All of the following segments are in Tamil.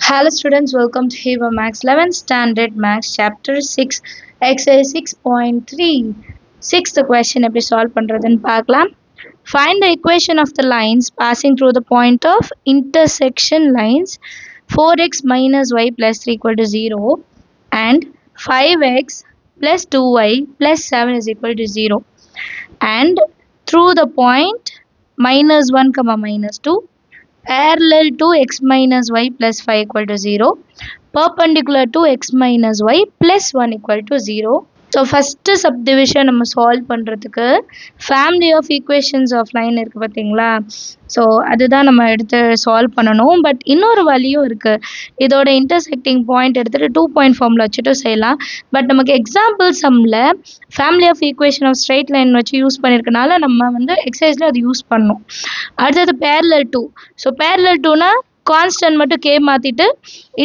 Hello students, welcome to Hiva Max 11th Standard Max Chapter 6 Exercise 6.3 Sixth question எப்படி solve பண்றதுன்னு பார்க்கலாம். Find the equation of the lines passing through the point of intersection lines 4x minus y plus 3 equal to 0 and 5x plus 2y plus 7 is equal to 0 and through the point minus 1 comma minus 2 parallel to x minus y plus 5 equal to 0 perpendicular to x minus y plus 1 equal to 0. So first subdivision நம்ம solve பண்றதுக்கு family of equations of line இருக்கு பாத்தீங்களா. ஸோ அதுதான் நம்ம எடுத்து சால்வ் பண்ணணும். பட் இன்னொரு வழியும் இருக்கு. இதோட இன்டர்செக்டிங் பாயிண்ட் எடுத்துட்டு 2 பாயிண்ட் ஃபார்முலா வச்சுட்டு செய்யலாம். பட் நமக்கு எக்ஸாம்பிள் சம்மில் family of equation of straight line வச்சு யூஸ் பண்ணியிருக்கனால நம்ம வந்து எக்ஸசைஸில் அது யூஸ் பண்ணணும். அடுத்தது பேரலல் டூ. ஸோ பேரலல் டூனா கான்ஸ்டன்ட் மட்டும் கே மாற்றிட்டு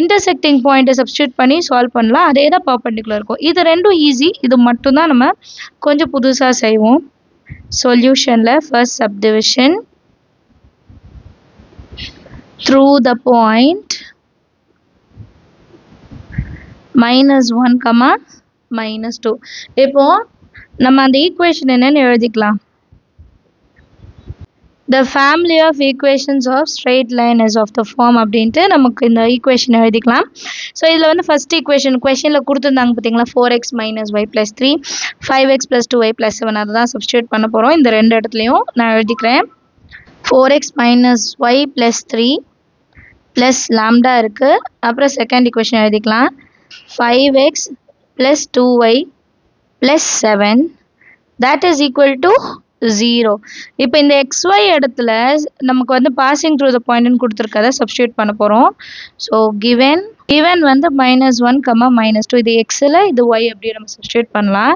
இன்டர்செக்டிங் பாயிண்ட்டை சப்ஸ்டியூட் பண்ணி சால்வ் பண்ணலாம். அதே தான் பர்பெண்டிகுலர் இருக்கும். இது ரெண்டும் ஈஸி. இது மட்டும்தான் நம்ம கொஞ்சம் புதுசாக செய்வோம். சொல்யூஷனில் first subdivision through the point minus 1 comma minus 2. இப்போ நம்ம அந்த ஈக்குவேஷன் என்னன்னு எழுதிக்கலாம். The family of equations of straight line is of the form அப்படின்ட்டு நமக்கு இந்த ஈக்குவேஷன் எழுதிக்கலாம். ஸோ இதில் வந்து ஃபர்ஸ்ட் ஈக்குவேஷன் கொஷனில் கொடுத்துருந்தாங்க பார்த்தீங்களா, 4x minus y plus 3 5x plus 2y plus 7 அதை தான் சப்ஸ்டியூட் பண்ண போகிறோம். இந்த ரெண்டு இடத்துலையும் நான் எழுதிக்கிறேன். 4x minus y plus 3 plus lambda இருக்கு. அப்புறம் செகண்ட் ஈக்குவேஷன் எழுதிக்கலாம். 5x plus 2y plus 7 that is equal to 0. இப்போ இந்த xy இடத்துல நமக்கு வந்து passing through the point கொடுத்துருக்கதை சப்ஸ்டியூட் பண்ண போகிறோம். ஸோ given வந்து -1 -2 இது xல இது y அப்படி நம்ம சப்ஸ்டியூட் பண்ணலாம்.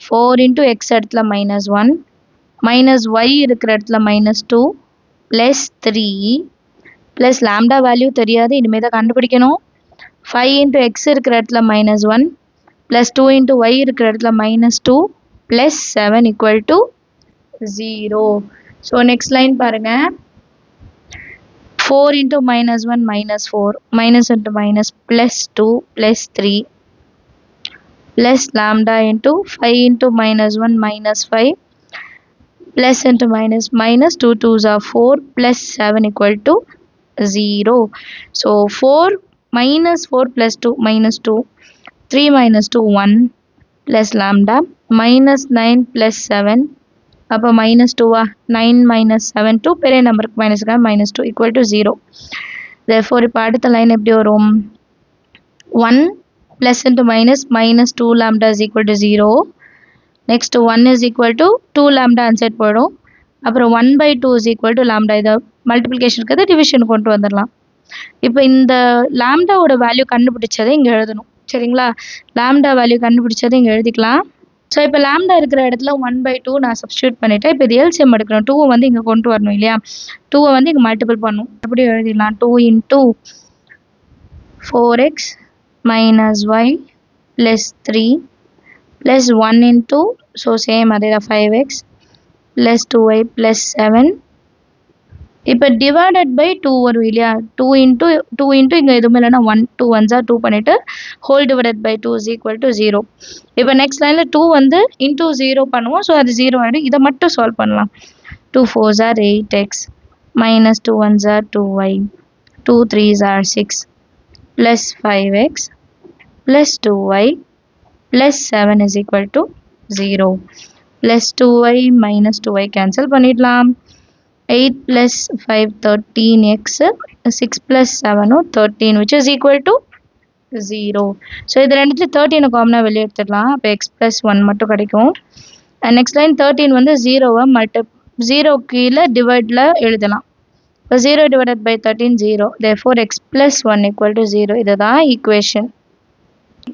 4 into x இடத்துல -1 minus y இருக்கிற இடத்துல -2 plus 3 plus lambda வேல்யூ தெரியாது, இனிமேல் தான் கண்டுபிடிக்கணும். 5 into x இருக்கிற இடத்துல -1 plus 2 into y இருக்கிற இடத்துல -2 plus 7 equal to 0. So next line பாருங்க. 4 into -1 -4 minus into minus plus 2 plus 3 plus lambda into 5 into -1 -5 plus into minus 2 2s are 4 plus 7 equal to 0. So 4 minus 4 plus 2 minus 2 3 minus 2 1 plus lambda minus 9 plus 7 அப்போ minus 2 9 minus 7 2 பெரிய நம்பருக்கு minus 2 equal to 0. therefore இப்போ அடுத்த லைன் எப்படி வரும், 1 plus into minus 2 lambda is equal to 0. next 1 is equal to 2 lambda answer போயிடும். அப்புறம் 1/2 is equal to lambda. இதை மல்டிப்ளிகேஷன் இருக்கிறது டிவிஷன் கொண்டு வந்துடலாம். இப்போ இந்த லாம்டாவோட வேல்யூ கண்டுபிடிச்சதை இங்கே எழுதணும். சரிங்களா, லாம்டா வேல்யூ கண்டுபிடிச்சதை இங்கே எழுதிக்கலாம். ஸோ இப்போ லாம்டா இருக்கிற இடத்துல 1/2 நான் சப்ஸ்டியூட் பண்ணிவிட்டேன். இப்போ இது எல்சிஎம் எடுக்கணும். 2 வந்து இங்கே கொண்டு வரணும் இல்லையா, 2 வந்து இங்கே மல்டிபிள் பண்ணணும். அப்படி எழுதிடலாம். 2 into 4x minus y plus 3 plus 1 into so same அதே தான் 5x plus 2y plus 7 இப்போ டிவைடட் பை 2 வரும் இல்லையா. 2 into இங்கே எதுவுமே இல்லைன்னா 1 2 1s 2 பண்ணிவிட்டு whole divided by 2 is equal to 0. இப்போ நெக்ஸ்ட் லைனில் 2 வந்து இன்டூ 0 பண்ணுவோம். ஸோ அது 0 ஆகிடும். இதை மட்டும் சால்வ் பண்ணலாம். 2 4s are 8x minus 2 1s are 2y 2 3s are 6 plus 5x plus 2y plus 7 is equal to 0 plus 2y minus 2y cancel பண்ணிடலாம். 8 plus 5 13x 6 plus 7 13 which is equal to 0. So இது ரெண்டுத்துல 13 காமனாக வெளியே எடுத்துடலாம். அப்போ x plus 1 மட்டும் கிடைக்கும். நெக்ஸ்ட் லைன் 13 வந்து 0வை 0 கீழே டிவைடில் எழுதலாம். இப்போ 0 divided by 13 0. therefore x plus 1 equal to 0. இதுதான் ஈக்குவேஷன்.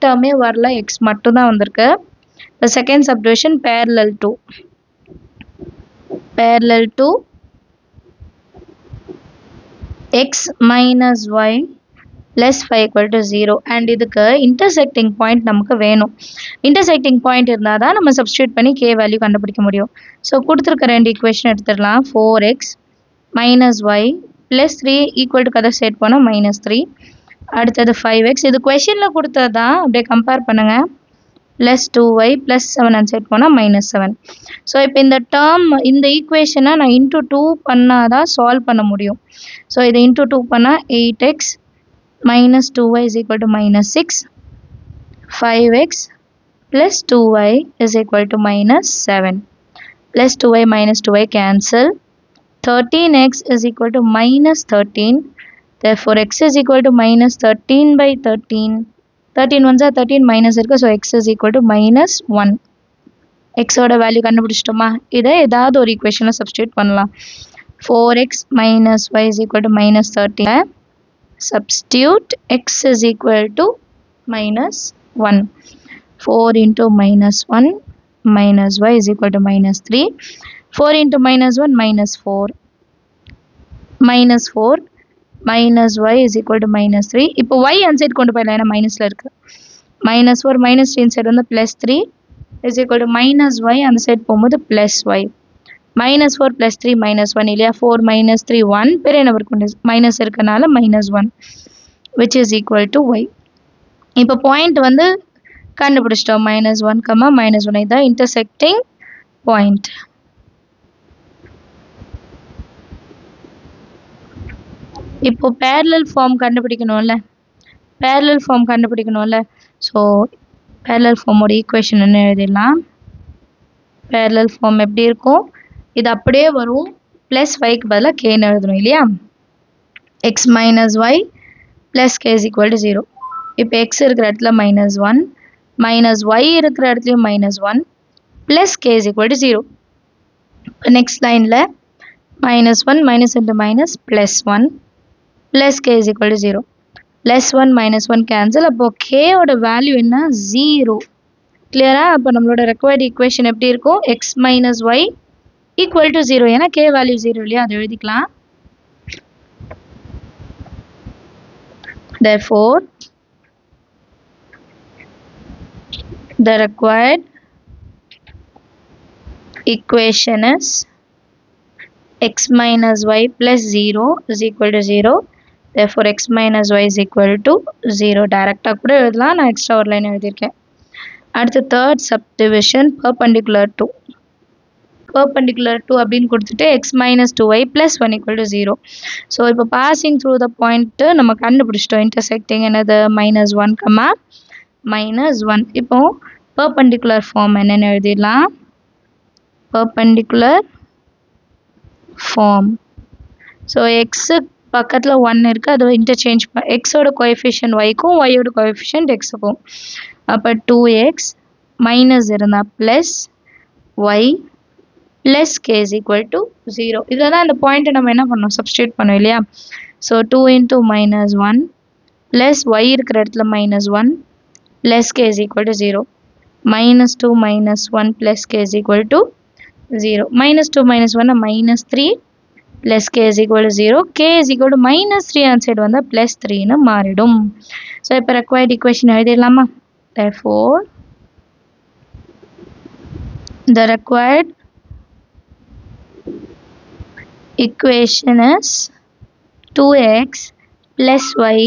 டேர்மே வரல, x மட்டும் தான் வந்திருக்கு. இப்போ second subdivision parallel to x minus y plus 5 equal to 0 and இதுக்கு intersecting point நமக்கு வேணும். intersecting point இருந்தால் தான் நம்ம சப்ஸ்டியூட் பண்ணி k வேல்யூ கண்டுபிடிக்க முடியும். ஸோ கொடுத்துருக்க ரெண்டு ஈக்குவேஷன் எடுத்துடலாம். 4x minus y plus 3 equal to கதை செட் போனால் -3 அடுத்தது 5x. இது கொஷினில் கொடுத்தது தான், அப்படியே கம்பேர் பண்ணுங்கள். ப்ளஸ் 2y ப்ளஸ் 7 அந்த சைட் போனால் -7. ஸோ இப்போ இந்த டேர்ம், இந்த ஈக்குவேஷனை நான் இன்ட்டு 2 பண்ணால் தான் சால்வ் பண்ண முடியும். ஸோ இதை இன்ட்டு 2 பண்ணால் 8x minus 2y is equal to -6. 5x plus 2y is equal to -7. Plus 2y minus 2y cancel. 13x is equal to -13. Therefore x is equal to -13 by 13. 13 ones are 13 minus irukku, so x is equal to -1. x oda value கண்டுபிடிச்சிட்டோமா? இதை ஏதாவது ஒரு ஈக்குவேஷனில் சப்ஸ்டியூட் பண்ணலாம். 4x minus y is equal to -13. Substitute x is equal to -1. 4 into -1 minus y is equal to -3. 4 into -1 -4. -4 minus y is equal to -3. இப்போ y அன்சைட் கொண்டு போயிடலாம், ஏன்னா மைனஸில் இருக்குது. -4 -3 இன்சைட் வந்து +3 is equal to -y அந்த சைட் போகும்போது +y. -4 + 3 -1 இல்லையா? 4 - 3 1, பெரிய நம்பர் கொண்டு மைனஸ் இருக்கனால -1 which is equal to y. இப்போ பாயிண்ட் வந்து கண்டுபிடிச்சிட்டோம். -1, -1 இதான் இன்டர்செக்டிங் பாயிண்ட். இப்போ parallel ஃபார்ம் கண்டுபிடிக்கணும்ல, ஸோ parallel ஃபார்மோட ஈக்குவேஷன் என்ன எழுதிடலாம்? parallel ஃபார்ம் எப்படி இருக்கும்? இது அப்படியே வரும், ப்ளஸ் yக்கு பதிலாக kன்னு எழுதணும் இல்லையா? x minus y plus k is equal to 0. இப்போ x இருக்கிற இடத்துல -1, minus y இருக்கிற இடத்துலையும் -1, plus k is equal to 0. Next லைனில் -1 minus into minus +1 plus k is equal to 0. +1 -1 cancel. அப்போ k ஓட வேல்யூ என்ன? 0. கிளியரா? அப்போ நம்மளோட ரெக்வயர்ட் ஈக்குவேஷன் எப்படி இருக்கும்? x minus y equal to 0. ஏன்னா k வேல்யூ 0 இல்லையா? அதை எழுதிக்கலாம். Therefore, the required equation is x minus y plus 0 is equal to 0. Therefore, x minus y is equal to 0. டைரக்டாக கூட எழுதலாம், நான் எக்ஸ்ட்ரா ஒரு லைன் எழுதியிருக்கேன். அடுத்து third subdivision, perpendicular to. perpendicular to அப்படின்னு கொடுத்துட்டு x minus 2y plus 1 equal to 0. So இப்போ passing through the point நம்ம கண்டுபிடிச்சிட்டோம். intersecting என்னது? -1, -1. இப்போ perpendicular form என்னன்னு எழுதிடலாம்? perpendicular form. ஸோ x பக்கத்தில் 1 இருக்குது, அதை இன்டர்சேஞ்ச் எக்ஸோட கோஎஃபிஷியன்ட் ஒய்க்கும் ஒய்யோட கோஎஃபிஷியன்ட் எக்ஸுக்கும். அப்போ 2x மைனஸ் இருந்தால் plus Y plus k is equal to 0. இதில் தான் இந்த பாயிண்ட்டை நம்ம என்ன பண்ணோம்? சப்ஸ்டியூட் பண்ணோம் இல்லையா? ஸோ 2 into -1 ப்ளஸ் ஒய் இருக்கிற இடத்துல -1 plus k is equal to 0. -2 -1 plus k is equal to 0. -2 -1 -3 plus k is equal to 0. k is equal to -3 அந்த சைடு வந்தால் +3ன்னு மாறிடும். ஸோ இப்போ ரெக்வயர்ட் ஈக்குவேஷன் எழுதிடலாமா? Therefore, the required equation is 2x plus y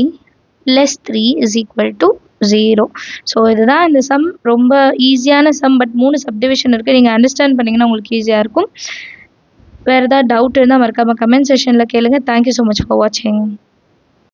plus 3 is equal to 0. So இதுதான் இந்த சம். ரொம்ப ஈஸியான சம், பட் 3 சப்டிவிஷன் இருக்குது. நீங்கள் அண்டர்ஸ்டாண்ட் பண்ணிங்கன்னா உங்களுக்கு ஈஸியாக இருக்கும். வேறு ஏதாவது டவுட் இருந்தால் மறக்காமல் கமெண்ட் செஷனில் கேளுங்க. தேங்க்யூ ஸோ மச் ஃபார் வாட்சிங்.